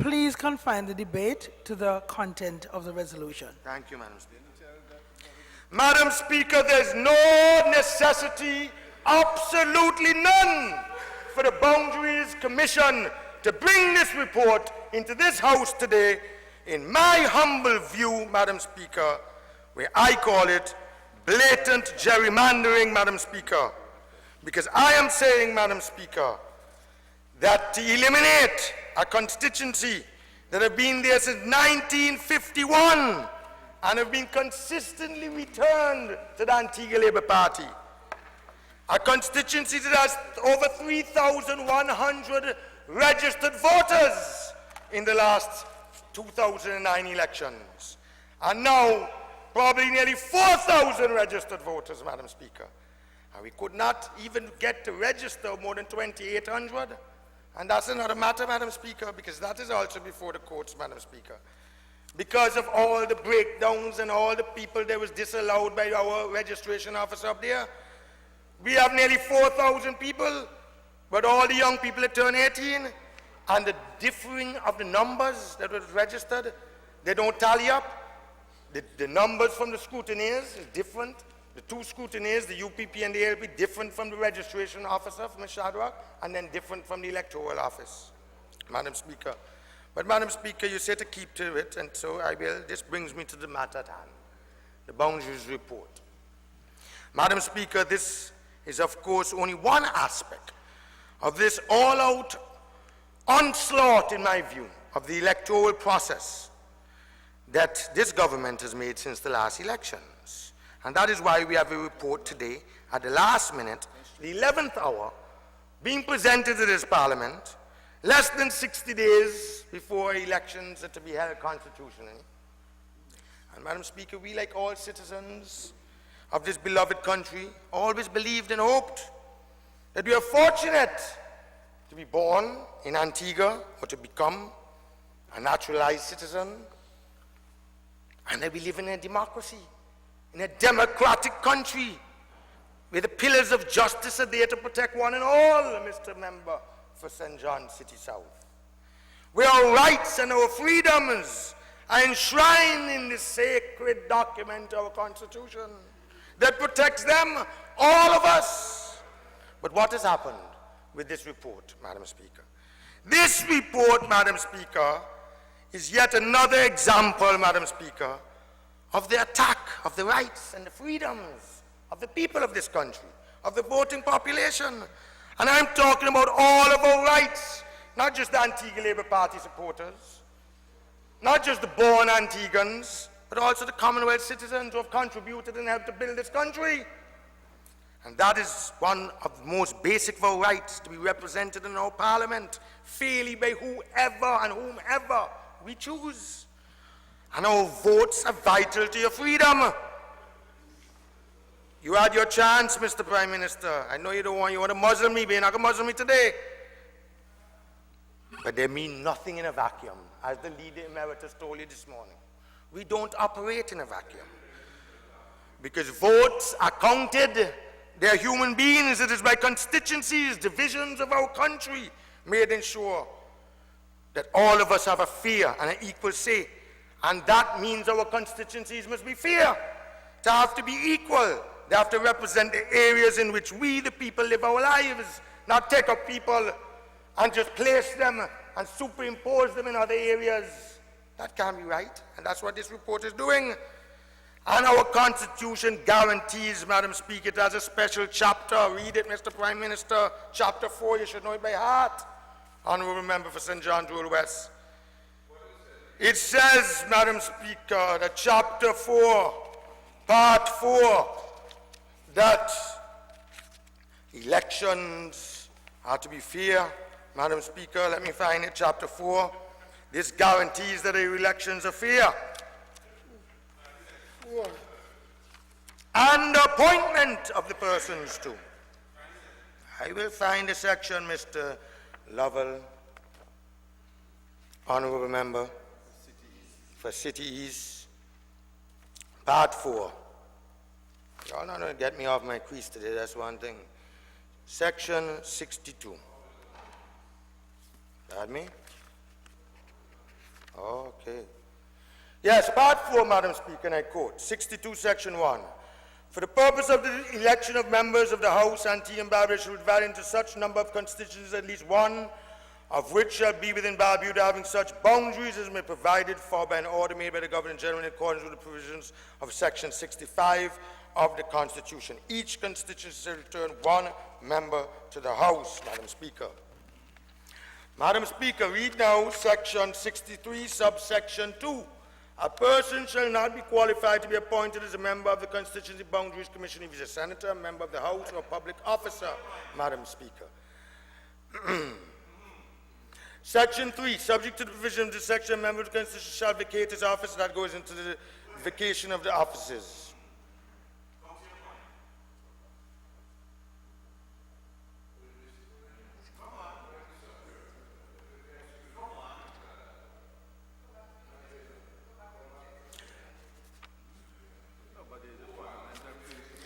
please confine the debate to the content of the resolution. Thank you, Madam Speaker. Madam Speaker, there's no necessity, absolutely none, for the Boundaries Commission to bring this report into this House today, in my humble view, Madam Speaker, where I call it blatant gerrymandering, Madam Speaker. Because I am saying, Madam Speaker, that to eliminate a constituency that have been there since 1951 and have been consistently returned to the Antigua Labour Party, a constituency that has over 3,100 registered voters in the last 2009 elections, and now probably nearly 4,000 registered voters, Madam Speaker. And we could not even get to register more than 2,800. And that's another matter, Madam Speaker, because that is also before the courts, Madam Speaker. Because of all the breakdowns and all the people that was disallowed by our registration officer up there, we have nearly 4,000 people, but all the young people that turn 18, and the differing of the numbers that was registered, they don't tally up. The numbers from the scrutineers is different. The two scrutineers, the UPP and the ABLP, different from the registration officer from Shadrach, and then different from the electoral office, Madam Speaker. But Madam Speaker, you say to keep to it, and so I will. This brings me to the matter at hand, the Boundaries Report. Madam Speaker, this is of course only one aspect of this all-out onslaught, in my view, of the electoral process that this government has made since the last elections. And that is why we have a report today at the last minute, the 11th hour, being presented to this Parliament, less than 60 days before elections are to be held constitutionally. And Madam Speaker, we, like all citizens of this beloved country, always believed and hoped that we are fortunate to be born in Antigua or to become a naturalized citizen, and that we live in a democracy, in a democratic country, where the pillars of justice are there to protect one and all, Mr. Member for St. John City South. Where our rights and our freedoms are enshrined in the sacred document, our Constitution, that protects them, all of us. But what has happened with this report, Madam Speaker? This report, Madam Speaker, is yet another example, Madam Speaker, of the attack of the rights and the freedoms of the people of this country, of the voting population. And I'm talking about all of our rights, not just the Antigua Labour Party supporters, not just the born Antiguans, but also the Commonwealth citizens who have contributed and helped to build this country. And that is one of the most basic of our rights, to be represented in our Parliament fairly by whoever and whomever we choose. And our votes are vital to your freedom. You had your chance, Mr. Prime Minister. I know you want to muzzle me, but you're not going to muzzle me today. But they mean nothing in a vacuum, as the leader emeritus told you this morning. We don't operate in a vacuum. Because votes are counted. They're human beings. It is by constituencies, divisions of our country, made ensure that all of us have a fair and an equal say. And that means our constituencies must be fair, to have to be equal. They have to represent the areas in which we, the people, live our lives, not take up people and just place them and superimpose them in other areas. That can't be right, and that's what this report is doing. And our Constitution guarantees, Madam Speaker, it has a special chapter. Read it, Mr. Prime Minister. Chapter 4, you should know it by heart. Honourable Member for St. John's Wood West. It says, Madam Speaker, that Chapter 4, Part 4, that elections are to be fair. Madam Speaker, let me find it, Chapter 4. This guarantees that the elections are fair. And appointment of the persons too. I will find a section, Mr. Lovell, Honourable Member for City East, Part 4. Y'all not going to get me off my crease today, that's one thing. Section 62. Got me? Okay. Yes, part 4, Madam Speaker, and I quote, 62, section 1. For the purpose of the election of members of the House, Antigua and Barbuda shall divide into such number of constituencies, at least one of which shall be within Barbuda, having such boundaries as may be provided for by an order made by the Governor General in accordance with the provisions of section 65 of the Constitution. Each constituency shall return one member to the House, Madam Speaker. Madam Speaker, read now section 63, subsection 2. A person shall not be qualified to be appointed as a member of the Constituency Boundaries Commission if he is a senator, a member of the House, or a public officer, Madam Speaker. Section 3, subject to the provision of this section, a member of the Constitution shall vacate his office. That goes into the vacation of the offices.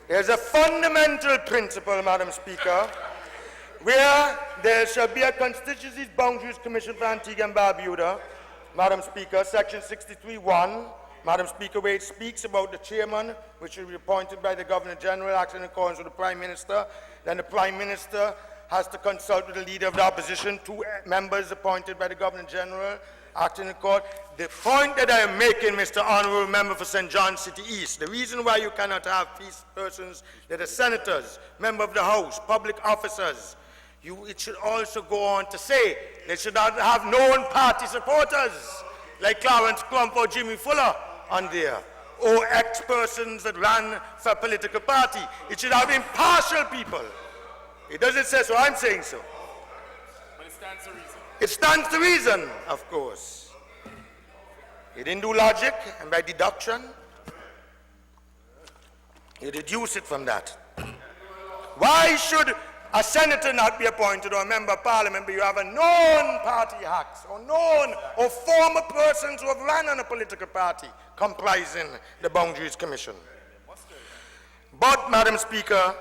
There's a fundamental principle, Madam Speaker, where there shall be a Constituencies Boundaries Commission for Antigua and Barbuda, Madam Speaker, section 63(1), Madam Speaker, where it speaks about the chairman, which will be appointed by the Governor General, acting in accordance with the Prime Minister. Then the Prime Minister has to consult with the Leader of the Opposition, 2 members appointed by the Governor General, acting in court. The point that I am making, Mr. Honourable Member for St. John City East, the reason why you cannot have persons that are senators, member of the House, public officers, it should also go on to say they should not have known party supporters like Clarence Crump or Jimmy Fuller on there, or ex-persons that ran for a political party. It should have impartial people. It doesn't say so, I'm saying so. But it stands to reason. It stands to reason, of course. You didn't do logic, and by deduction, you deduce it from that. Why should a senator not be appointed or a member of parliament, but you have a known party hacks or known or former persons who have run on a political party comprising the Boundaries Commission? But, Madam Speaker,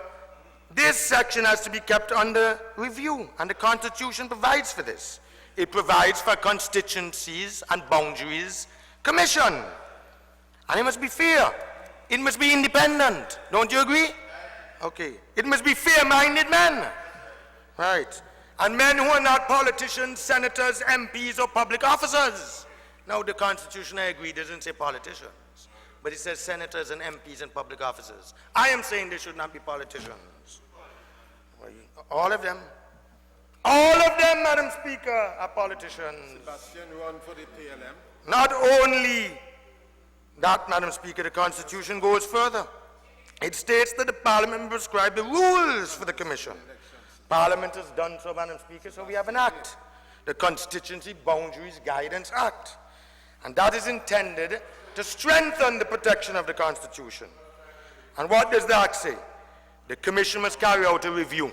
this section has to be kept under review, and the Constitution provides for this. It provides for Constituencies and Boundaries Commission. And it must be fair. It must be independent. Don't you agree? Okay. It must be fair-minded men. Right. And men who are not politicians, senators, MPs, or public officers. Now, the Constitution, I agree, doesn't say politicians, but it says senators and MPs and public officers. I am saying they should not be politicians. All of them. All of them, Madam Speaker, are politicians. Sebastian run for the PLM. Not only that, Madam Speaker, the Constitution goes further. It states that the Parliament will prescribe the rules for the Commission. Parliament has done so, Madam Speaker, so we have an act, the Constituency Boundaries Guidance Act. And that is intended to strengthen the protection of the Constitution. And what does the act say? The Commission must carry out a review.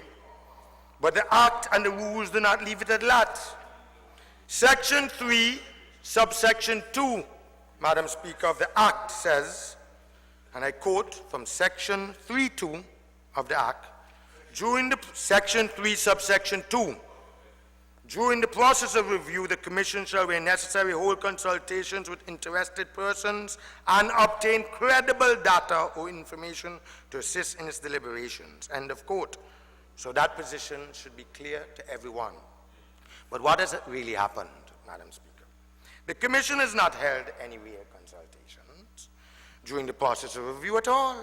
But the Act and the rules do not leave it at that. Section 3, subsection 2, Madam Speaker, of the Act says, and I quote from section 3.2 of the Act, during the section 3, subsection 2, during the process of review, the Commission shall, where necessary, hold consultations with interested persons and obtain credible data or information to assist in its deliberations. End of quote. So that position should be clear to everyone. But what has really happened, Madam Speaker? The Commission has not held any real consultations during the process of review at all.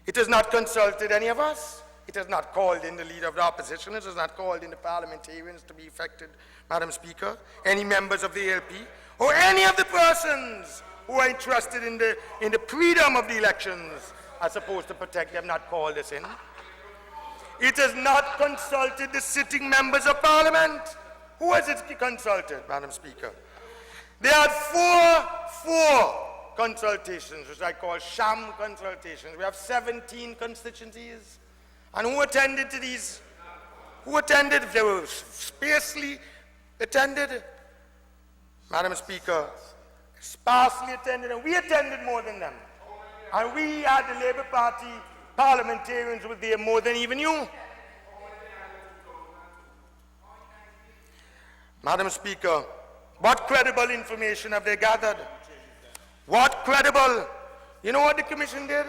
It has not consulted any of us. It has not called in the Leader of the Opposition. It has not called in the parliamentarians to be affected, Madam Speaker, any members of the ALP, or any of the persons who are interested in the freedom of the elections are supposed to protect. They have not called us in. It has not consulted the sitting members of Parliament. Who has it consulted, Madam Speaker? They had four consultations, which I call Sham consultations. We have 17 constituencies. And who attended to these? Who attended? If they were sparsely attended, Madam Speaker, sparsely attended, and we attended more than them. And we had the Labour Party parliamentarians were there more than even you. Madam Speaker, What credible information have they gathered? What credible? You know what the commission did?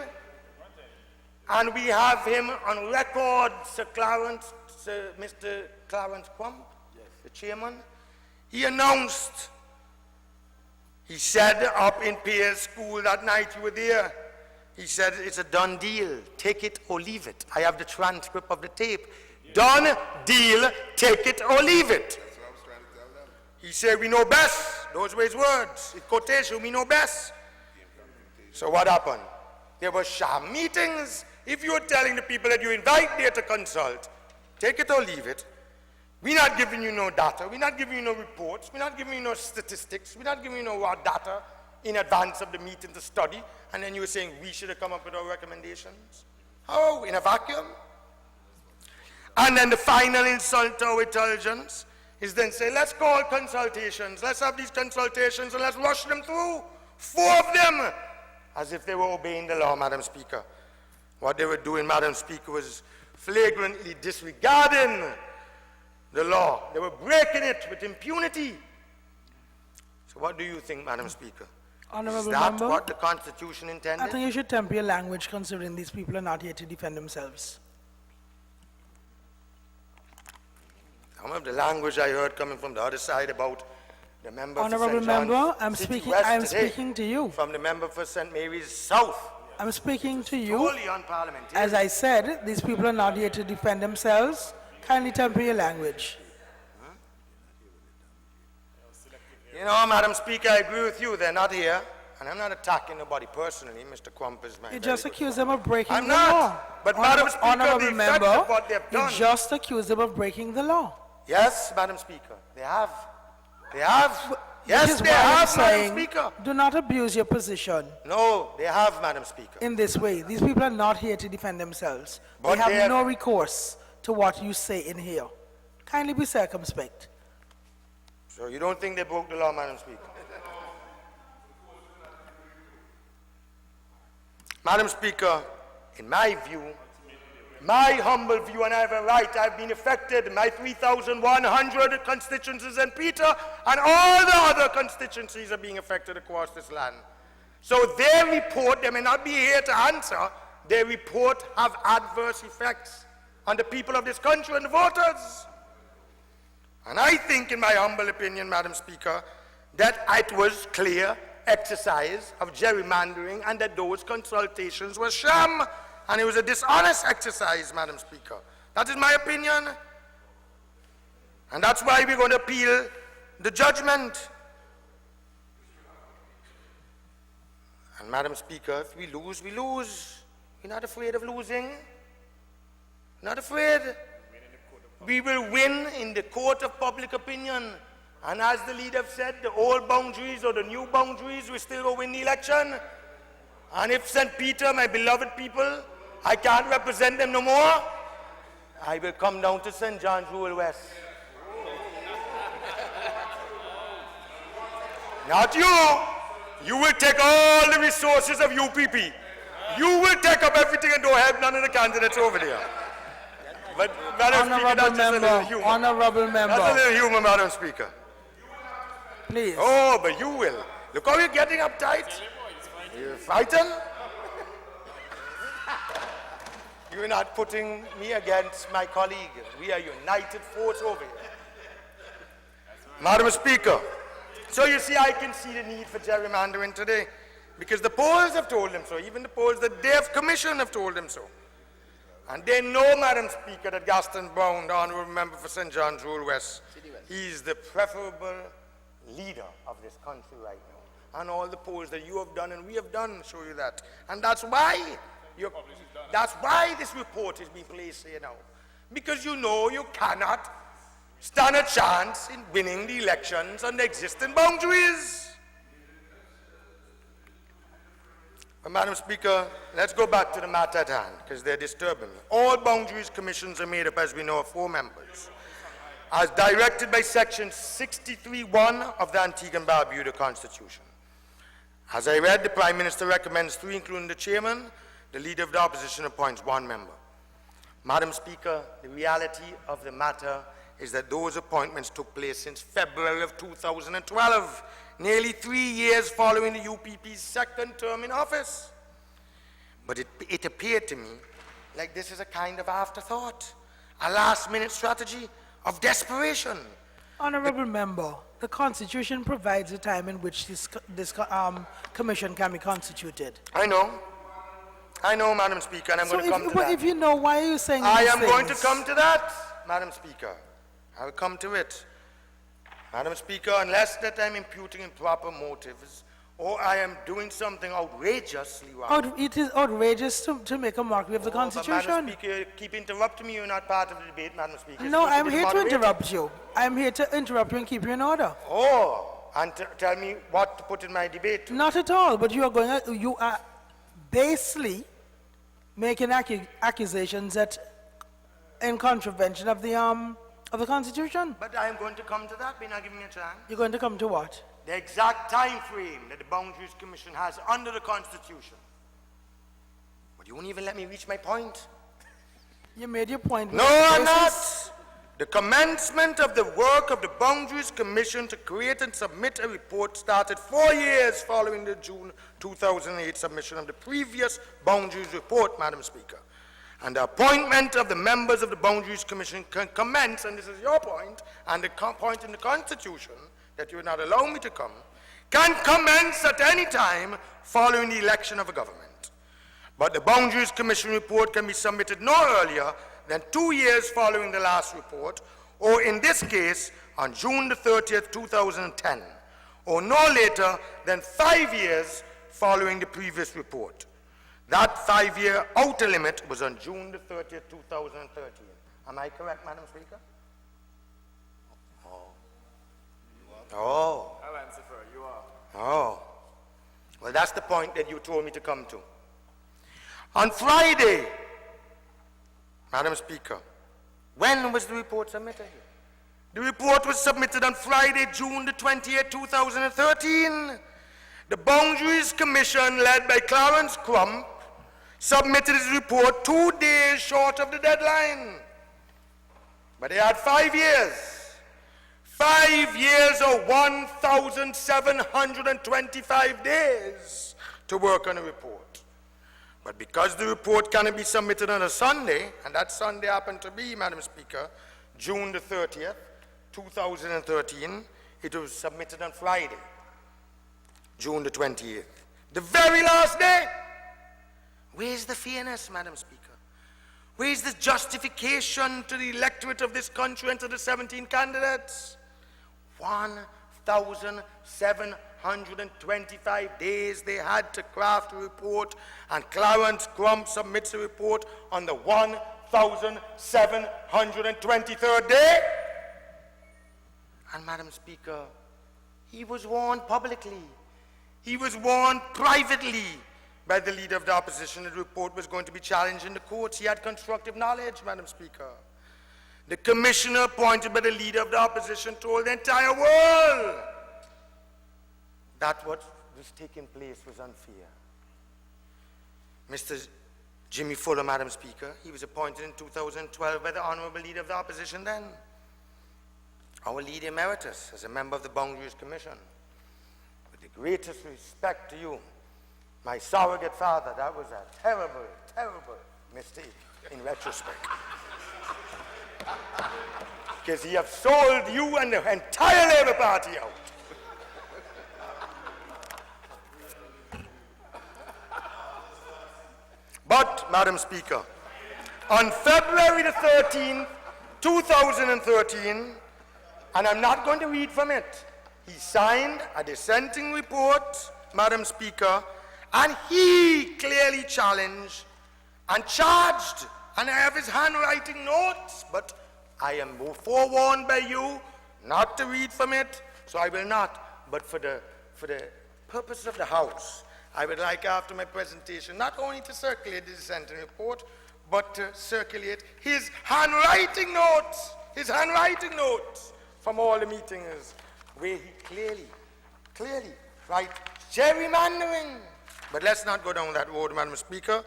And we have him on record, Mr. Clarence Crump, the chairman. He announced, he said up in Pierre's school that night, you were there, he said it's a done deal, take it or leave it. I have the transcript of the tape. Done deal, take it or leave it. That's what I was trying to tell them. He said we know best. Those were his words. In quotation, we know best. So what happened? There were sham meetings. If you were telling the people that you invite there to consult, take it or leave it. We're not giving you no data. We're not giving you no reports. We're not giving you no statistics. We're not giving you no raw data in advance of the meeting to study. And then you were saying we should have come up with our recommendations. How? In a vacuum? And then the final insult to our intelligence is then say, let's call consultations. Let's have these consultations and let's rush them through. 4 of them. As if they were obeying the law, Madam Speaker. What they were doing, Madam Speaker, was flagrantly disregarding the law. They were breaking it with impunity. So what do you think, Madam Speaker? Honourable Is that Member, what the Constitution intended? I think you should temper your language considering these people are not here to defend themselves. Some of the language I heard coming from the other side about the member for Honourable St. John's Member, I'm City speaking, West I am today, speaking to you. from the member for St. Mary's South. I'm speaking to you. Totally unparliamentary. As I said, these people are not here to defend themselves. Kindly temper your language. You know, Madam Speaker, I agree with you. They're not here. And I'm not attacking nobody personally. Mr. Crump is my You very just good accuse them of breaking I'm the not. law. But Madam Speaker, Honourable the effect Member, of what they've done. you just accuse them of breaking the law. Yes, Madam Speaker, they have. They have. Which Yes, is they why I'm have, Madam saying, Speaker. do not abuse your position No, they have, Madam Speaker. in this way. These people are not here to defend themselves. But They have they are- no recourse to what you say in here. Kindly be circumspect. So you don't think they broke the law, Madam Speaker? Madam Speaker, in my view, my humble view, and I have a right, I've been affected, my 3,100 constituencies in Peter, and all the other constituencies are being affected across this land. So their report, they may not be here to answer, their report have adverse effects on the people of this country and the voters. And I think, in my humble opinion, Madam Speaker, that it was clear exercise of gerrymandering and that those consultations were sham. And it was a dishonest exercise, Madam Speaker. That is my opinion. And that's why we're going to appeal the judgment. And Madam Speaker, if we lose, we lose. We're not afraid of losing. Not afraid. We will win in the court of public opinion. And as the leader said, the old boundaries or the new boundaries, we still will win the election. And if St. Peter, my beloved people, I can't represent them no more, I will come down to St. John's Rural West. Not you. You will take all the resources of UPP. You will take up everything and don't help none of the candidates over there. But, Madam Speaker, that's just a little humor. Honourable Member, That's a little humor, Madam Speaker. please. Oh, but you will. Look how you're getting uptight. You're frightened. You're not putting me against my colleague. We are united force over here. Madam Speaker, so you see, I can see the need for gerrymandering today because the polls have told them so. Even the polls that they have commissioned have told them so. And they know, Madam Speaker, that Gaston Brown, the honourable member for St. John's Rural West, he's the preferable leader of this country right now. And all the polls that you have done and we have done show you that. And that's why this report is being placed here now. Because you know you cannot stand a chance in winning the elections on the existing boundaries. But Madam Speaker, let's go back to the matter at hand, because they're disturbing me. All boundaries commissions are made up, as we know, of 4 members, as directed by Section 63(1) of the Antigua and Barbuda Constitution. As I read, the Prime Minister recommends 3, including the chairman. The Leader of the Opposition appoints 1 member. Madam Speaker, the reality of the matter is that those appointments took place since February of 2012, nearly 3 years following the UPP's second term in office. But it appeared to me like this is a kind of afterthought, a last-minute strategy of desperation. Honorable Member, the Constitution provides a time in which this commission can be constituted. I know, Madam Speaker, and I'm going to come to But that. if you know, why are you saying I these am going to things? come to that, Madam Speaker. I will come to it. Madam Speaker, unless that I'm imputing improper motives or I am doing something outrageously wrong. It is outrageous to make a mockery of the But Madam Constitution. Speaker, you keep interrupting me. You're not part of the debate, Madam Speaker. No, You're supposed I'm be the here to moderator. interrupt you. I'm here to interrupt you and keep you in order. Oh, and tell me what to put in my debate. Not at all, but you are basely making accusations that in contravention of the Constitution. But I am going to come to that. Be not giving me a chance. You're going to come to what? The exact time frame that the Boundaries Commission has under the Constitution. But you won't even let me reach my point. You made your point. No, I'm not. The commencement of the work of the Boundaries Commission to create and submit a report started 4 years following the June 2008 submission of the previous Boundaries Report, Madam Speaker. And the appointment of the members of the Boundaries Commission can commence, and this is your point, and the point in the Constitution that you would not allow me to come, can commence at any time following the election of a government. But the Boundaries Commission report can be submitted no earlier than 2 years following the last report, or in this case, on June the 30th, 2010, or no later than 5 years following the previous report. That 5-year outer limit was on June the 30th, 2013. Am I correct, Madam Speaker? Oh. I'll answer for you. Are. Oh. Well, that's the point that you told me to come to. On Friday, Madam Speaker, when was the report submitted? The report was submitted on Friday, June the 28th, 2013. The Boundaries Commission, led by Clarence Crump, submitted his report 2 days short of the deadline. But they had 5 years. 5 years or 1,725 days to work on a report. But because the report cannot be submitted on a Sunday, and that Sunday happened to be, Madam Speaker, June the 30th, 2013, it was submitted on Friday, June the 28th. The very last day. Where's the fairness, Madam Speaker? Where's the justification to the electorate of this country and to the 17 candidates? 1,725 days they had to craft a report, and Clarence Crump submits a report on the 1,723rd day. And Madam Speaker, he was warned publicly, he was warned privately by the leader of the opposition that the report was going to be challenged in the courts. He had constructive knowledge, Madam Speaker. The commissioner appointed by the leader of the opposition told the entire world that what was taking place was unfair. Mr. Jimmy Fuller, Madam Speaker, he was appointed in 2012 by the honorable leader of the opposition then. Our leader emeritus as a member of the Boundaries Commission. With the greatest respect to you, my surrogate father, that was a terrible, terrible mistake in retrospect. Because he have sold you and the entire Labour Party out. But, Madam Speaker, on February the 13th, 2013, and I'm not going to read from it, he signed a dissenting report, Madam Speaker, and he clearly challenged and charged, and I have his handwriting notes, but I am forewarned by you not to read from it, so I will not. But for the purpose of the House, I would like after my presentation not only to circulate the dissenting report, but to circulate his handwriting notes from all the meetings, where he clearly writes gerrymandering. But let's not go down that road, Madam Speaker,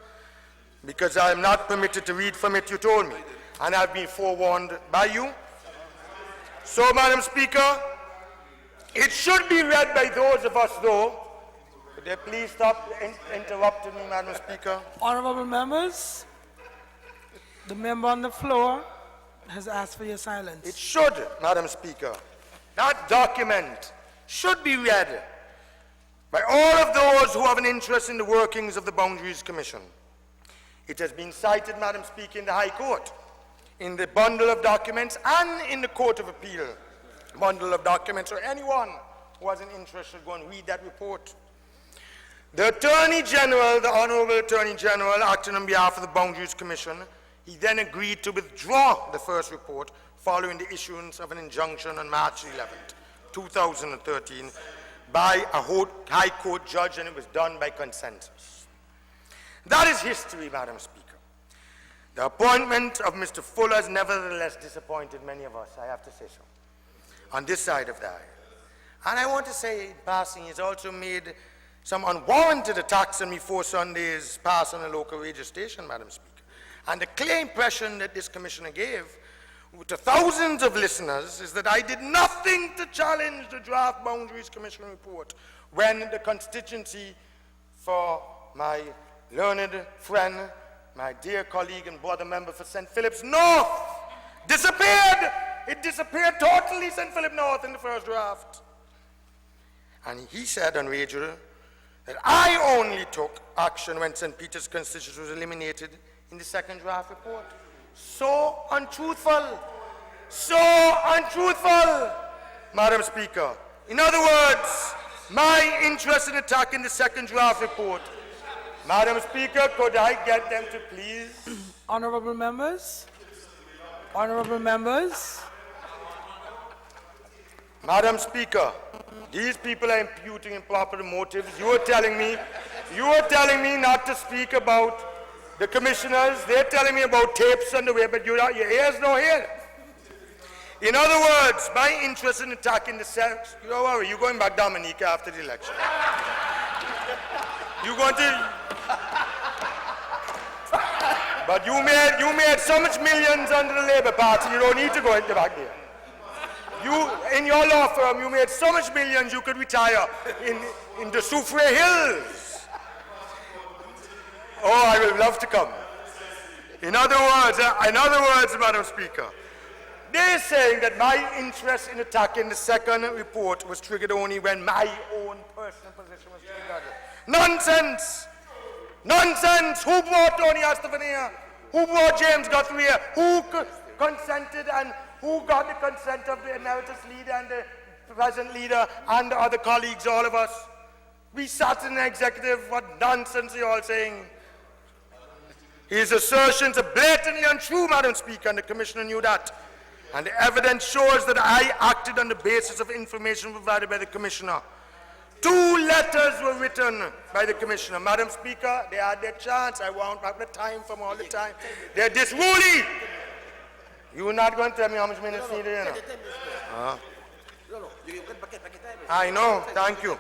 because I am not permitted to read from it, you told me. And I've been forewarned by you. So, Madam Speaker, it should be read by those of us, though. Could they please stop interrupting me, Madam Speaker? Honorable members, the member on the floor has asked for your silence. It should, Madam Speaker. That document should be read by all of those who have an interest in the workings of the Boundaries Commission. It has been cited, Madam Speaker, in the High Court, in the bundle of documents, and in the Court of Appeal bundle of documents, or anyone who has an interest should go and read that report. The Attorney General, the Honorable Attorney General, acting on behalf of the Boundaries Commission, he then agreed to withdraw the first report following the issuance of an injunction on March 11th, 2013, by a High Court judge, and it was done by consensus. That is history, Madam Speaker. The appointment of Mr. Fuller has nevertheless disappointed many of us, I have to say so, on this side of the aisle. And I want to say, in passing, he's also made some unwarranted attacks on me 4 Sundays past on a local radio station, Madam Speaker. And the clear impression that this commissioner gave to thousands of listeners is that I did nothing to challenge the draft Boundaries Commission report when the constituency for my learned friend, my dear colleague and brother member for St. Philip's North disappeared. It disappeared totally, St. Philip North, in the first draft. And he said on radio that I only took action when St. Peter's constituency was eliminated in the second draft report. So untruthful. So untruthful, Madam Speaker. In other words, my interest in attacking the second draft report. Madam Speaker, could I get them to please? Honorable members. Honorable members. Madam Speaker, these people are imputing improper motives. You are telling me not to speak about the commissioners. They're telling me about tapes on the way, but your ears no hear. In other words, my interest in attacking the sex, don't worry, you're going back Dominica after the election. You're going to, but you made so much millions under the Labour Party, you don't need to go into back there. You, in your law firm, you made so much millions you could retire in the Soufre Hills. Oh, I will love to come. In other words, Madam Speaker, they're saying that my interest in attacking the second report was triggered only when my own personal position was triggered. Nonsense! Nonsense! Who brought Tony Astafan here? Who brought James Guthrie here? Who consented and who got the consent of the emeritus leader and the present leader and the other colleagues, all of us? We sat in the executive. What nonsense are you all saying? His assertions are blatantly untrue, Madam Speaker, and the Commissioner knew that. And the evidence shows that I acted on the basis of information provided by the Commissioner. 2 letters were written by the Commissioner. Madam Speaker, they had their chance. I won't have the time from all the time. They're disruly. You're not going to tell me how much minutes needed, you know? I know. Thank you.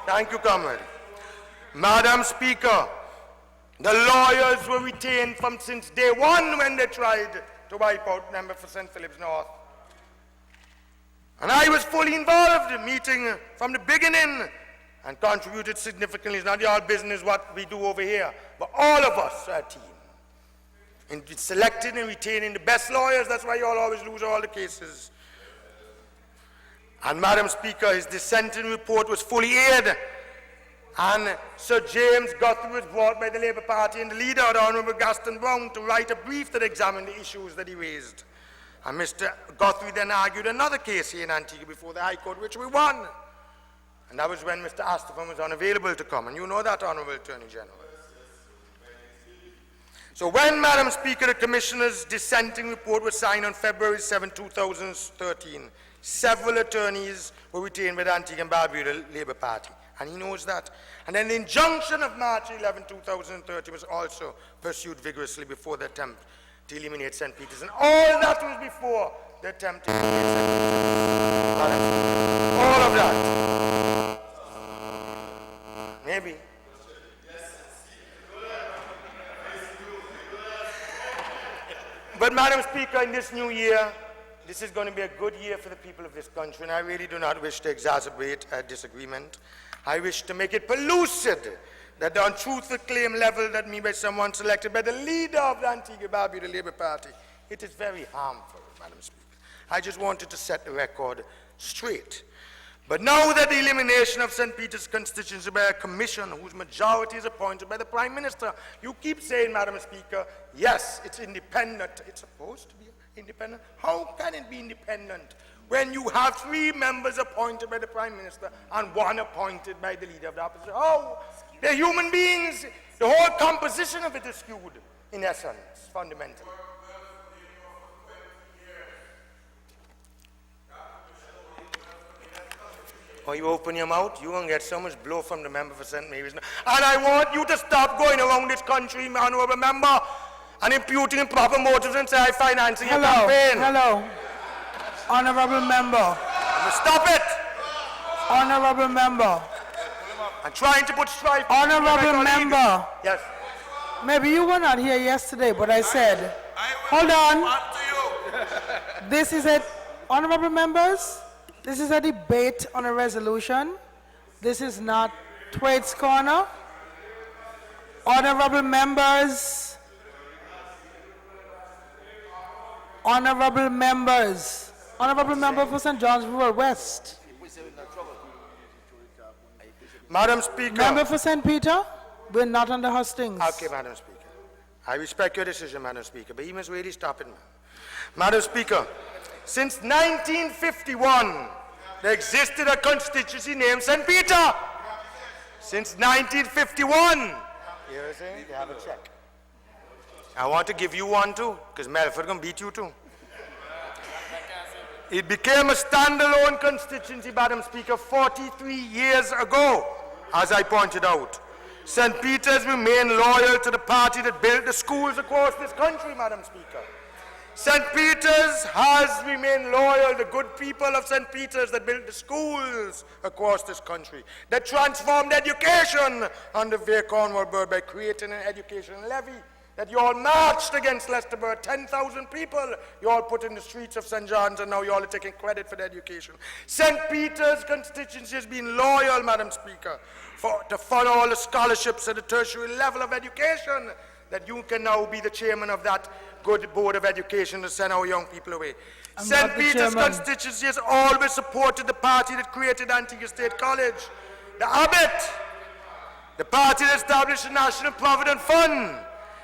Thank you, comrade. Madam Speaker, the lawyers were retained from since day one when they tried to wipe out member for St. Philip's North. And I was fully involved in meeting from the beginning and contributed significantly. It's not your business what we do over here, but all of us are a team. In selecting and retaining the best lawyers, that's why you all always lose all the cases. And Madam Speaker, his dissenting report was fully aired. And Sir James Guthrie was brought by the Labour Party and the leader, the Honourable Gaston Brown, to write a brief that examined the issues that he raised. And Mr. Guthrie then argued another case here in Antigua before the High Court, which we won. And that was when Mr. Astafan was unavailable to come. And you know that, Honourable Attorney General. So when, Madam Speaker, the Commissioner's dissenting report was signed on February 7, 2013, several attorneys were retained by the Antigua and Barbuda Labour Party. And he knows that. And then the injunction of March 11, 2013 was also pursued vigorously before the attempt to eliminate St. Peter's. And all that was before the attempt to eliminate St. Peter's. All of that. Maybe. But Madam Speaker, in this new year, this is going to be a good year for the people of this country, and I really do not wish to exacerbate a disagreement. I wish to make it pellucid that the untruthful claim leveled at me by someone selected by the leader of the Antigua-Barbuda Labour Party, it is very harmful, Madam Speaker. I just wanted to set the record straight. But now that the elimination of St. Peter's constituency by a commission whose majority is appointed by the Prime Minister, you keep saying, Madam Speaker, yes, it's independent. It's supposed to be independent. How can it be independent when you have 3 members appointed by the Prime Minister and 1 appointed by the leader of the opposition? How? They're human beings. The whole composition of it is skewed, in essence, fundamentally. Or you open your mouth, you're going to get so much blow from the member for St. Mary's. And I want you to stop going around this country, honorable member, and imputing improper motives and say I'm financing your campaign. Hello. Honorable member. Stop it. Honorable member. I'm trying to put strife. Honorable member. Yes. Maybe you were not here yesterday, but I said, hold on. This is it. Honorable members, this is a debate on a resolution. This is not Thwaites Corner. Honorable members. Honorable members. Honorable member for St. John's Rural West. Madam Speaker. Member for St. Peter, we're not under hustings. Okay, Madam Speaker. I respect your decision, Madam Speaker, but you must really stop it, ma'am. Madam Speaker, since 1951, there existed a constituency named St. Peter. Since 1951. You know what I'm saying? They have a check. I want to give you one too, because Melford can beat you too. It became a standalone constituency, Madam Speaker, 43 years ago, as I pointed out. St. Peter's remained loyal to the party that built the schools across this country, Madam Speaker. St. Peter's has remained loyal, the good people of St. Peter's that built the schools across this country, that transformed education under Vere Cornwall Bird by creating an education levy, that you all marched against Leicester Bird, 10,000 people you all put in the streets of St. John's, and now you all are taking credit for the education. St. Peter's constituency has been loyal, Madam Speaker, to fund all the scholarships at the tertiary level of education, that you can now be the chairman of that good board of education to send our young people away. St. Peter's constituency has always supported the party that created Antigua State College, the Abbot, the party that established the National Provident Fund,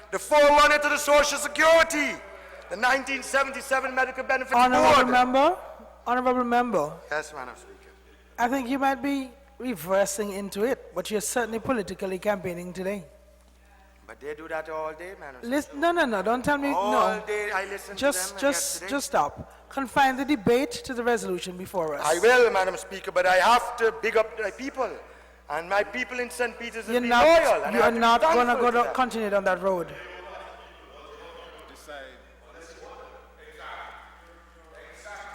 the forerunner to the Social Security, the 1977 Medical Benefits Board. Honorable member. Yes, Madam Speaker. I think you might be reversing into it, but you're certainly politically campaigning today. But they do that all day, Madam Speaker. Listen, no, don't tell me, All day I listen to them. Just stop. Confine the debate to the resolution before us. I will, Madam Speaker, but I have to big up my people. And my people in St. Peter's have been loyal. And you're not going to continue down that road.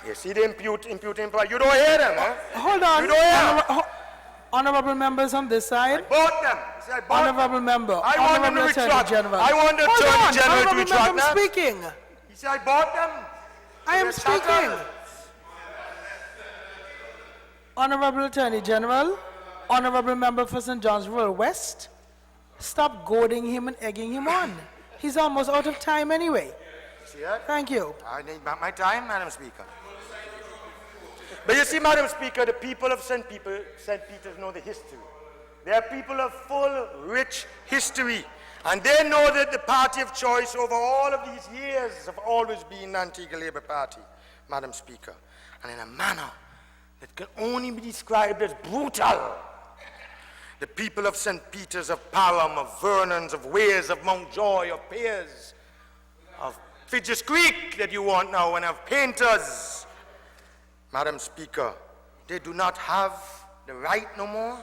You see the imputing, you don't hear them, huh? Hold on. You don't hear them. Honorable members on this side. I bought them. See, I bought Honorable member. I want them to retract. I want the Attorney General to retract I'm speaking. He said, I bought them. I am speaking. Honorable Attorney General, Honorable Member for St. John's Rural West, stop goading him and egging him on. He's almost out of time anyway. See that? Thank you. I need back my time, Madam Speaker. But you see, Madam Speaker, the people of St. Peter's know the history. They are people of full, rich history. And they know that the party of choice over all of these years have always been the Antigua Labour Party, Madam Speaker. And in a manner that can only be described as brutal. The people of St. Peter's, of Parham, of Vernon's, of Wales, of Mountjoy, of Pears, of Fidges Creek that you want now, and of Painters, Madam Speaker, they do not have the right no more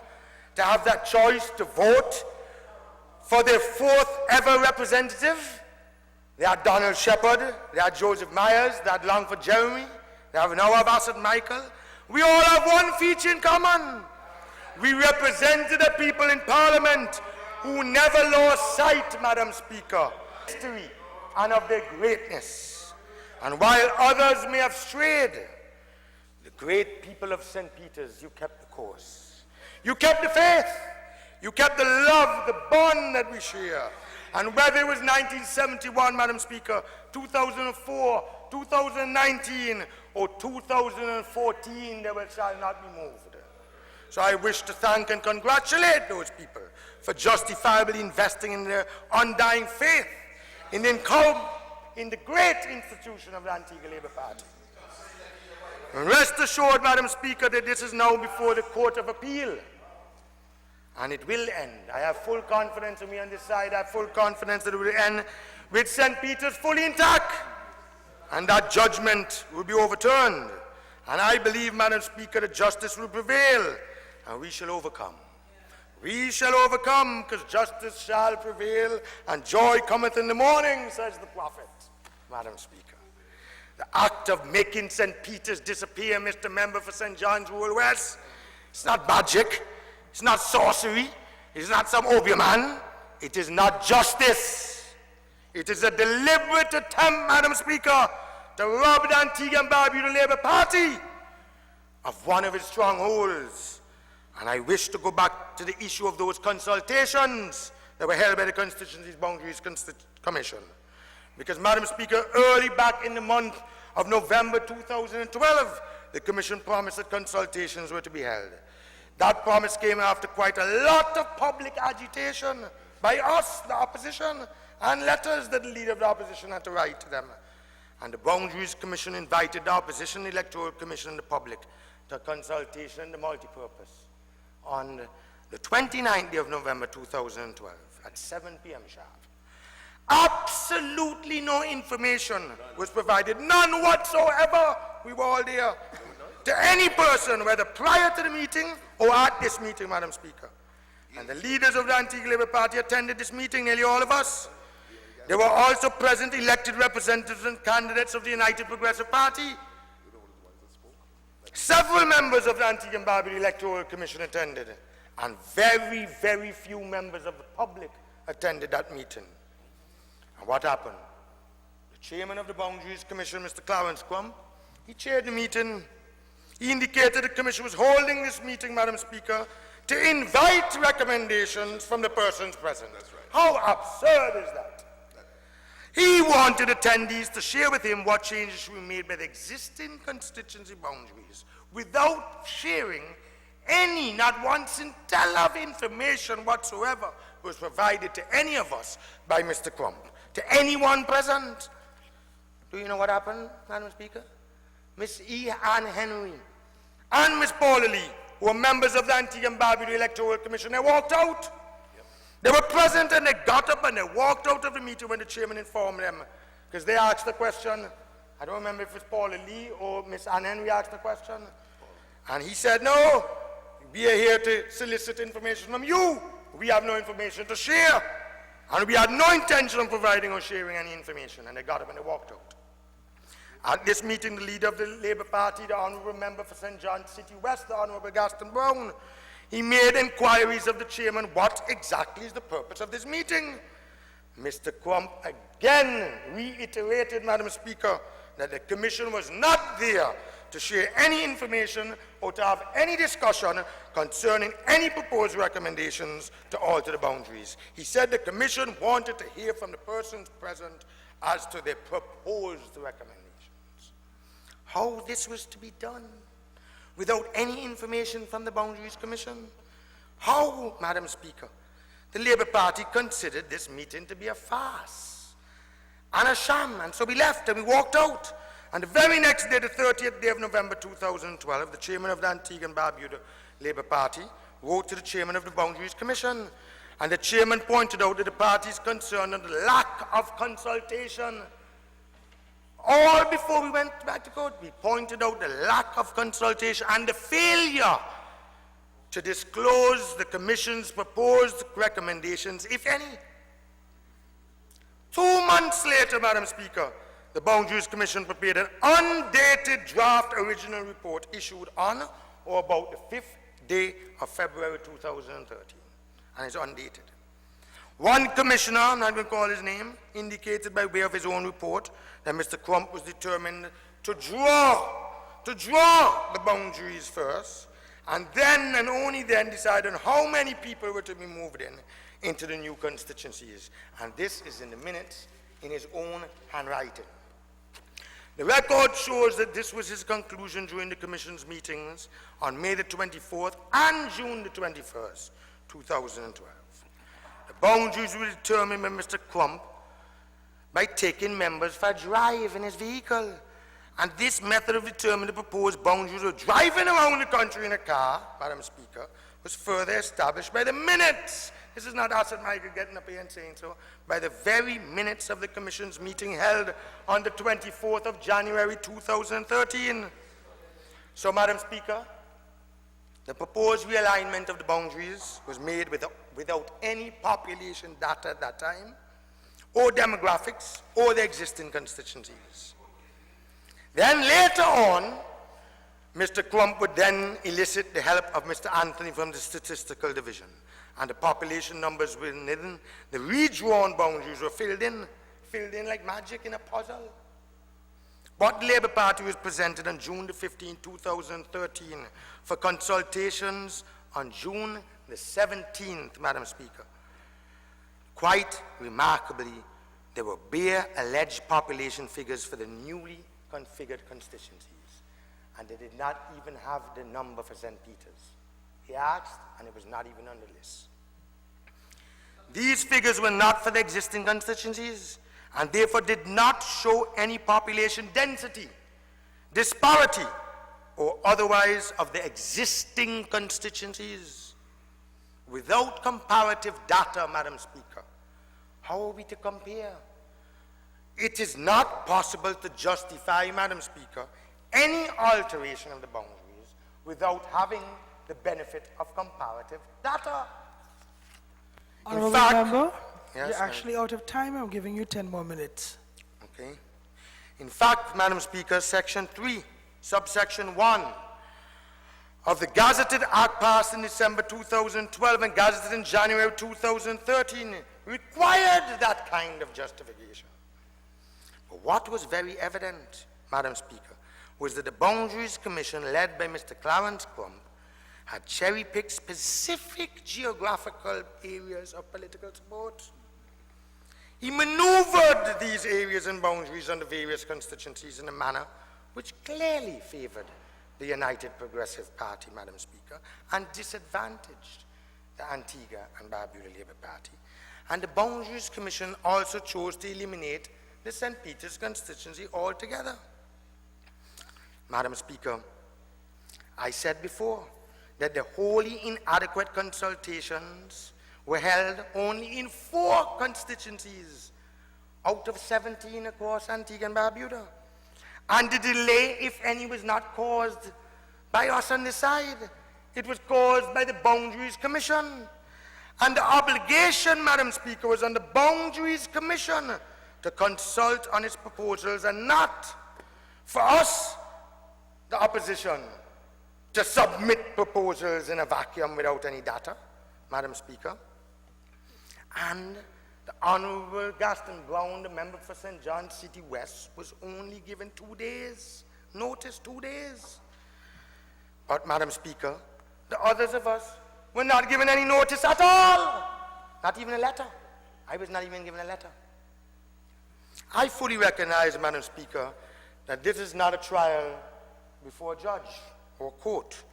to have that choice to vote for their 4th ever representative. They are Donald Shepard, they are Joseph Myers, they are Longford Jeremy, they have now have Asot Michael. We all have one feature in common. We represented the people in Parliament who never lost sight, Madam Speaker, of history and of their greatness. And while others may have strayed, the great people of St. Peter's, you kept the course. You kept the faith. You kept the love, the bond that we share. And whether it was 1971, Madam Speaker, 2004, 2019, or 2014, they shall not be moved. So I wish to thank and congratulate those people for justifiably investing in their undying faith in the great institution of the Antigua Labour Party. And rest assured, Madam Speaker, that this is now before the Court of Appeal. And it will end. I have full confidence in me on this side. I have full confidence that it will end with St. Peter's fully intact. And that judgment will be overturned. And I believe, Madam Speaker, that justice will prevail. And we shall overcome. We shall overcome, because justice shall prevail, and joy cometh in the morning, says the prophet, Madam Speaker. The act of making St. Peter's disappear, Mr. Member for St. John's Rural West, it's not magic, it's not sorcery, it's not some opium man, it is not justice. It is a deliberate attempt, Madam Speaker, to rob the Antigua and Barbuda Labour Party of one of its strongholds. And I wish to go back to the issue of those consultations that were held by the Constituency's Boundaries Commission. Because, Madam Speaker, early back in the month of November 2012, the Commission promised that consultations were to be held. That promise came after quite a lot of public agitation by us, the opposition, and letters that the leader of the opposition had to write to them. And the Boundaries Commission invited the opposition, the Electoral Commission, and the public to a consultation in the multipurpose on the 29th day of November 2012 at 7 p.m. sharp. Absolutely no information was provided, none whatsoever. We were all there. To any person, whether prior to the meeting or at this meeting, Madam Speaker. And the leaders of the Antigua Labour Party attended this meeting, nearly all of us. There were also present elected representatives and candidates of the United Progressive Party. Several members of the Antigua and Barbuda Electoral Commission attended, and very, very few members of the public attended that meeting. And what happened? The chairman of the Boundaries Commission, Mr. Clarence Crump, he chaired the meeting. He indicated the Commission was holding this meeting, Madam Speaker, to invite recommendations from the persons present. That's right. How absurd is that? He wanted attendees to share with him what changes should be made by the existing constituency boundaries without sharing any, not one scintilla of information whatsoever was provided to any of us by Mr. Crump, to anyone present. Do you know what happened, Madam Speaker? Miss E. Ann Henry and Miss Paula Lee, who were members of the Antigua and Barbuda Electoral Commission, they walked out. They were present and they got up and they walked out of the meeting when the chairman informed them, because they asked the question. I don't remember if it's Paula Lee or Miss Ann Henry asked the question. And he said, no, we are here to solicit information from you. We have no information to share. And we had no intention of providing or sharing any information. And they got up and they walked out. At this meeting, the leader of the Labour Party, the Honourable Member for St. John's City West, the Honourable Gaston Brown, he made inquiries of the chairman, what exactly is the purpose of this meeting? Mr. Crump again reiterated, Madam Speaker, that the Commission was not there to share any information or to have any discussion concerning any proposed recommendations to alter the boundaries. He said the Commission wanted to hear from the persons present as to their proposed recommendations. How this was to be done without any information from the Boundaries Commission? How, Madam Speaker? The Labour Party considered this meeting to be a farce and a sham, and so we left and we walked out. And the very next day, the 30th day of November 2012, the chairman of the Antigua and Barbuda Labour Party wrote to the chairman of the Boundaries Commission, and the chairman pointed out that the party is concerned on the lack of consultation. All before we went back to court, we pointed out the lack of consultation and the failure to disclose the Commission's proposed recommendations, if any. 2 months later, Madam Speaker, the Boundaries Commission prepared an undated draft original report issued on or about the 5th day of February 2013, and it's undated. One commissioner, I'm not going to call his name, indicated by way of his own report that Mr. Crump was determined to draw the boundaries first, and then and only then decide on how many people were to be moved into the new constituencies. And this is in the minutes in his own handwriting. The record shows that this was his conclusion during the Commission's meetings on May the 24th and June the 21st, 2012. The boundaries were determined by Mr. Crump by taking members for a drive in his vehicle. And this method of determining the proposed boundaries of driving around the country in a car, Madam Speaker, was further established by the minutes. This is not Asot Michael getting up here and saying so. By the very minutes of the Commission's meeting held on the 24th of January 2013. So, Madam Speaker, the proposed realignment of the boundaries was made without any population data at that time, or demographics, or the existing constituencies. Then later on, Mr. Crump would then elicit the help of Mr. Anthony from the Statistical Division, and the population numbers within the redrawn boundaries were filled in like magic in a puzzle. But the Labour Party was presented on June the 15th, 2013 for consultations on June the 17th, Madam Speaker. Quite remarkably, there were bare alleged population figures for the newly configured constituencies, and they did not even have the number for St. Peter's. He asked, and it was not even on the list. These figures were not for the existing constituencies, and therefore did not show any population density, disparity, or otherwise of the existing constituencies. Without comparative data, Madam Speaker, how are we to compare? It is not possible to justify, Madam Speaker, any alteration of the boundaries without having the benefit of comparative data. Honourable Member, you're actually out of time. I'm giving you 10 more minutes. Okay. In fact, Madam Speaker, Section 3, subsection 1 of the Gazetted Act passed in December 2012 and gazetted in January 2013 required that kind of justification. But what was very evident, Madam Speaker, was that the Boundaries Commission, led by Mr. Clarence Crump, had cherry-picked specific geographical areas of political support. He maneuvered these areas and boundaries on the various constituencies in a manner which clearly favored the United Progressive Party, Madam Speaker, and disadvantaged the Antigua and Barbuda Labour Party. And the Boundaries Commission also chose to eliminate the St. Peter's constituency altogether. Madam Speaker, I said before that the wholly inadequate consultations were held only in 4 constituencies out of 17 across Antigua and Barbuda. And the delay, if any, was not caused by us on this side. It was caused by the Boundaries Commission. And the obligation, Madam Speaker, was on the Boundaries Commission to consult on its proposals and not for us, the opposition, to submit proposals in a vacuum without any data, Madam Speaker. And the Honourable Gaston Brown, the member for St. John City West, was only given 2 days, notice 2 days. But, Madam Speaker, the others of us were not given any notice at all, not even a letter. I was not even given a letter. I fully recognize, Madam Speaker, that this is not a trial before a judge or court.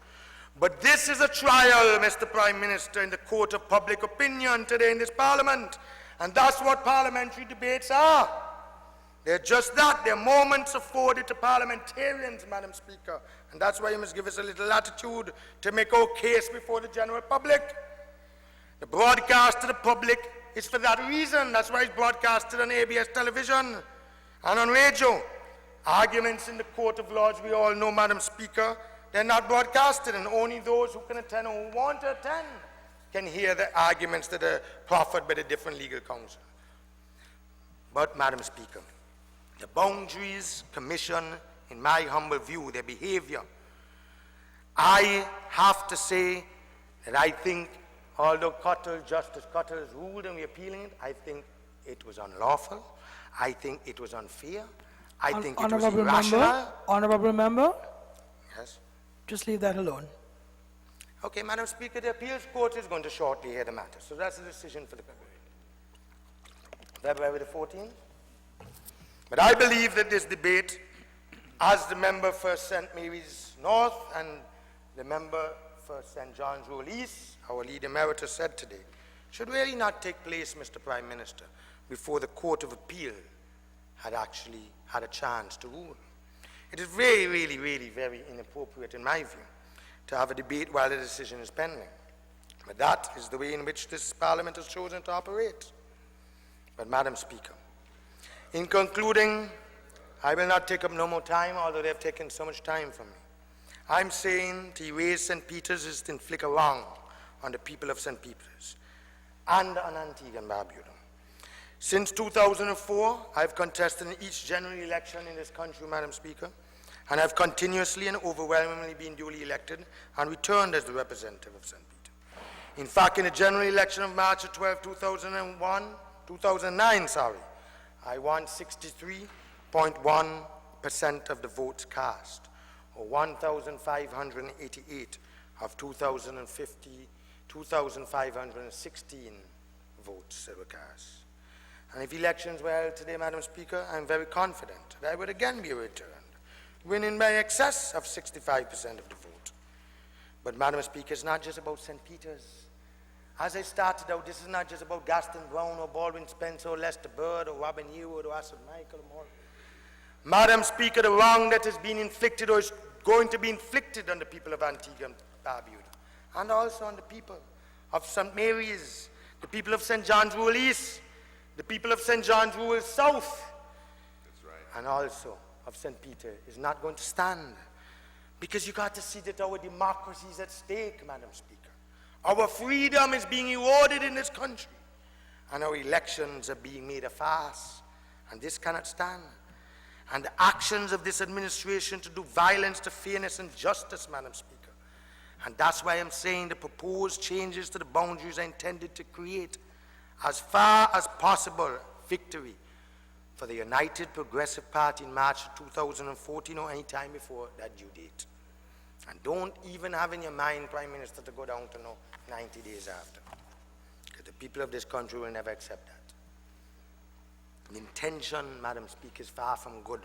But this is a trial, Mr. Prime Minister, in the court of public opinion today in this Parliament. And that's what parliamentary debates are. They're just that. They're moments afforded to parliamentarians, Madam Speaker. And that's why you must give us a little latitude to make our case before the general public. The broadcast to the public is for that reason. That's why it's broadcasted on ABS television and on radio. Arguments in the Court of Laws, we all know, Madam Speaker, they're not broadcasted, and only those who can attend or who want to attend can hear the arguments that are proffered by the different legal counsel. But, Madam Speaker, the Boundaries Commission, in my humble view, their behavior, I have to say that I think although Justice Cutter's ruled and we're appealing it, I think it was unlawful. I think it was unfair. I think it was irrational. Honorable member, Yes. just leave that alone. Okay, Madam Speaker, the appeals court is going to shortly hear the matter. So that's the decision for the February the 14th. But I believe that this debate, as the member for St. Mary's North and the member for St. John's Rural East, our leader emeritus said today, should really not take place, Mr. Prime Minister, before the Court of Appeal had actually had a chance to rule. It is really very inappropriate, in my view, to have a debate while the decision is pending. But that is the way in which this Parliament has chosen to operate. But, Madam Speaker, in concluding, I will not take up no more time, although they have taken so much time from me. I'm saying to erase St. Peter's is to inflict a wrong on the people of St. Peter's and on Antigua and Barbuda. Since 2004, I've contested in each general election in this country, Madam Speaker, and I've continuously and overwhelmingly been duly elected and returned as the representative of St. Peter. In fact, in the general election of March 12, 2009, I won 63.1% of the votes cast, or 1,588 of 2,516 votes that were cast. And if elections were held today, Madam Speaker, I'm very confident that I would again be returned, winning by excess of 65% of the vote. But, Madam Speaker, it's not just about St. Peter's. As I started out, this is not just about Gaston Brown or Baldwin Spencer or Lester Bird or Robin Ewart or Asot Michael or more. Madam Speaker, the wrong that has been inflicted or is going to be inflicted on the people of Antigua and Barbuda, and also on the people of St. Mary's, the people of St. John's Rural East, the people of St. John's Rural South, That's right. and also of St. Peter is not going to stand. Because you got to see that our democracy is at stake, Madam Speaker. Our freedom is being eroded in this country, and our elections are being made a farce, and this cannot stand. And the actions of this administration to do violence to fairness and justice, Madam Speaker. And that's why I'm saying the proposed changes to the boundaries are intended to create, as far as possible, victory for the United Progressive Party in March 2014 or any time before that due date. And don't even have in your mind, Prime Minister, to go down to 90 days after. Because the people of this country will never accept that. The intention, Madam Speaker, is far from good.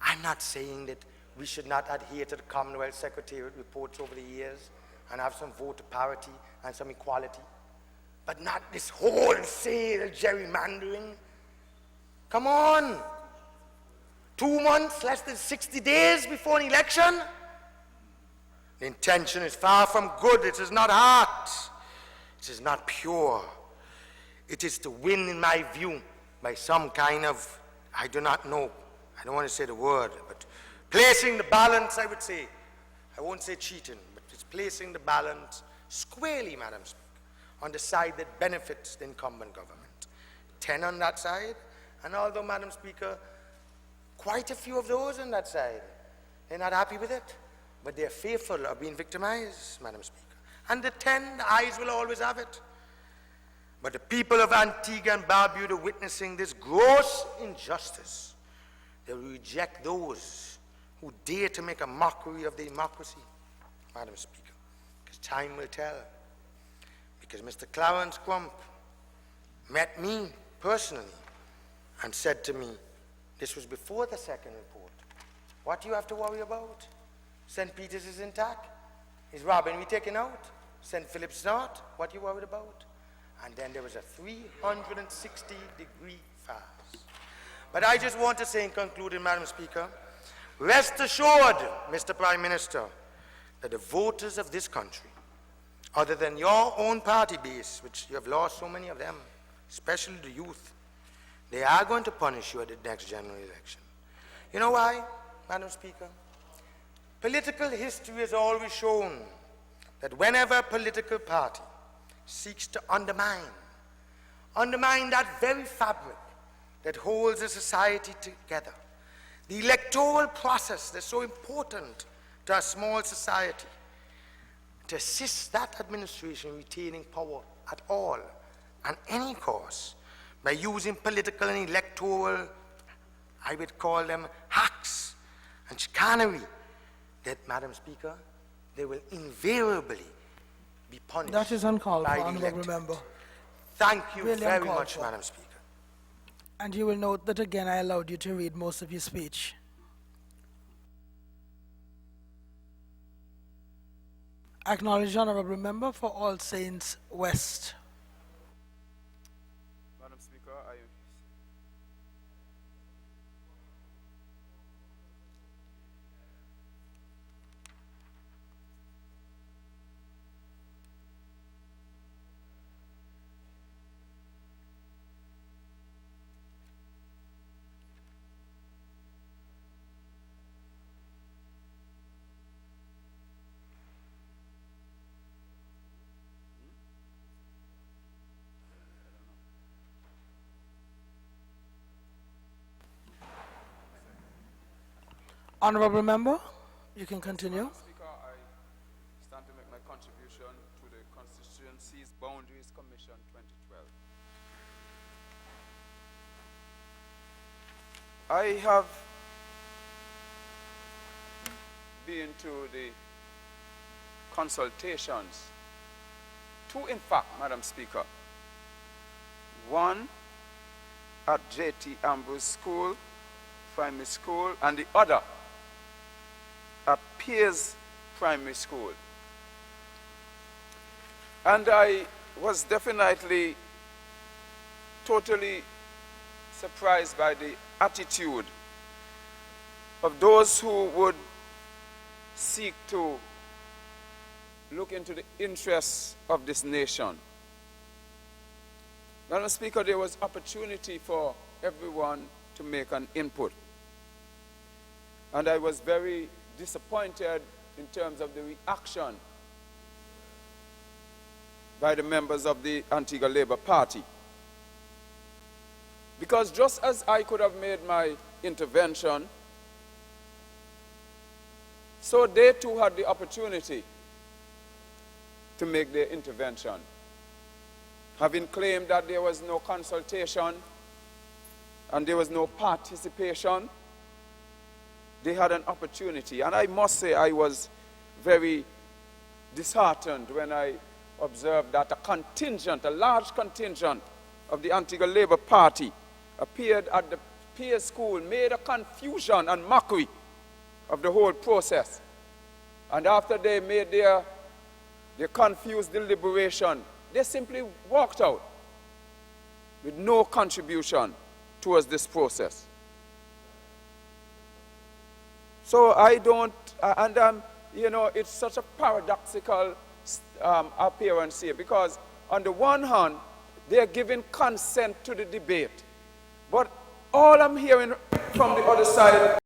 I'm not saying that we should not adhere to the Commonwealth Secretariat reports over the years and have some voter parity and some equality, but not this wholesale gerrymandering. Come on. 2 months, less than 60 days before an election? The intention is far from good. It is not heart. It is not pure. It is to win, in my view, by some kind of, I do not know, I don't want to say the word, but placing the balance, I would say. I won't say cheating, but it's placing the balance squarely, Madam Speaker, on the side that benefits the incumbent government. 10 on that side, and although, Madam Speaker, quite a few of those on that side, they're not happy with it, but they're fearful of being victimized, Madam Speaker. And the 10, the eyes will always have it. But the people of Antigua and Barbuda witnessing this gross injustice, they will reject those who dare to make a mockery of the democracy, Madam Speaker, because time will tell. Because Mr. Clarence Crump met me personally and said to me, this was before the second report, what do you have to worry about? St. Peter's is intact. Is Robin taken out? St. Philip's not. What are you worried about? And then there was a 360-degree fast. But I just want to say in concluding, Madam Speaker, rest assured, Mr. Prime Minister, that the voters of this country, other than your own party base, which you have lost so many of them, especially the youth, they are going to punish you at the next general election. You know why, Madam Speaker? Political history has always shown that whenever a political party seeks to undermine that very fabric that holds a society together, the electoral process that's so important to a small society, to assist that administration retaining power at all and any cost by using political and electoral, I would call them hacks and chicanery, that, Madam Speaker, they will invariably be punished. That is uncalled by for, the honourable electorate. member. Thank you Really very uncalled much, for. Madam Speaker. And you will note that again I allowed you to read most of your speech. Acknowledge honourable member for All Saints West. Madam Speaker, Honourable member, you can continue. Speaker, I stand to make my contribution to the Constituencies Boundaries Commission 2012. I have been to the consultations, two in fact, Madam Speaker. One at J.T. Ambrose School, Primary School, and the other at Piers Primary School. And I was definitely totally surprised by the attitude of those who would seek to look into the interests of this nation. Madam Speaker, there was opportunity for everyone to make an input. And I was very disappointed in terms of the reaction by the members of the Antigua Labour Party. Because just as I could have made my intervention, so they too had the opportunity to make their intervention. Having claimed that there was no consultation and there was no participation, they had an opportunity. And I must say I was very disheartened when I observed that a large contingent of the Antigua Labour Party appeared at the Piers School, made a confusion and mockery of the whole process. And after they made their confused deliberation, they simply walked out with no contribution towards this process. So I don't, you know, it's such a paradoxical appearance here, because on the one hand, they're giving consent to the debate, but all I'm hearing from the other side